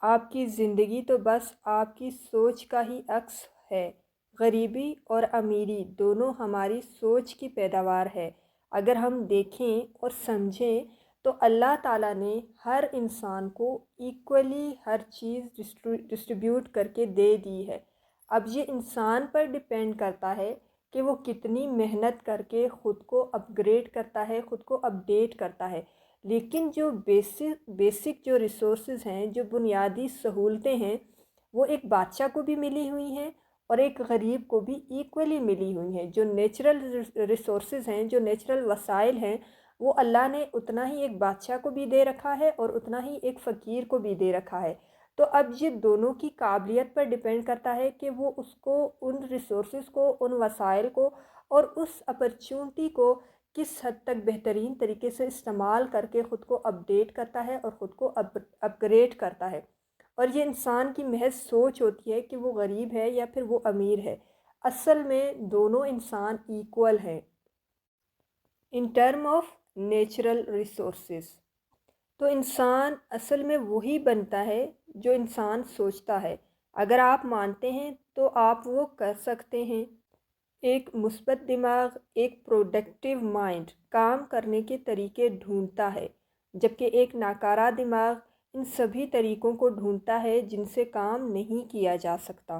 آپ کی زندگی تو بس آپ کی سوچ کا ہی عکس ہے۔ غریبی اور امیری دونوں ہماری سوچ کی پیداوار ہے۔ اگر ہم دیکھیں اور سمجھیں تو اللہ تعالیٰ نے ہر انسان کو ایکولی ہر چیز ڈسٹریبیوٹ کر کے دے دی ہے۔ اب یہ انسان پر ڈیپینڈ کرتا ہے کہ وہ کتنی محنت کر کے خود کو اپ گریڈ کرتا ہے، خود کو اپڈیٹ کرتا ہے۔ لیکن جو بیسک جو ریسورسز ہیں، جو بنیادی سہولتیں ہیں، وہ ایک بادشاہ کو بھی ملی ہوئی ہیں اور ایک غریب کو بھی ایکولی ملی ہوئی ہیں۔ جو نیچرل ریسورسز ہیں، جو نیچرل وسائل ہیں، وہ اللہ نے اتنا ہی ایک بادشاہ کو بھی دے رکھا ہے اور اتنا ہی ایک فقیر کو بھی دے رکھا ہے۔ تو اب یہ دونوں کی قابلیت پر ڈیپینڈ کرتا ہے کہ وہ اس کو ان ریسورسز کو، ان وسائل کو اور اس اپرچونٹی کو کس حد تک بہترین طریقے سے استعمال کر کے خود کو اپڈیٹ کرتا ہے اور خود کو اپ گریڈ کرتا ہے۔ اور یہ انسان کی محض سوچ ہوتی ہے کہ وہ غریب ہے یا پھر وہ امیر ہے۔ اصل میں دونوں انسان ایکول ہیں in term of natural resources. تو انسان اصل میں وہی بنتا ہے جو انسان سوچتا ہے۔ اگر آپ مانتے ہیں تو آپ وہ کر سکتے ہیں۔ ایک مثبت دماغ، ایک پروڈکٹیو مائنڈ کام کرنے کے طریقے ڈھونڈتا ہے، جبکہ ایک ناکارہ دماغ ان سبھی طریقوں کو ڈھونڈتا ہے جن سے کام نہیں کیا جا سکتا۔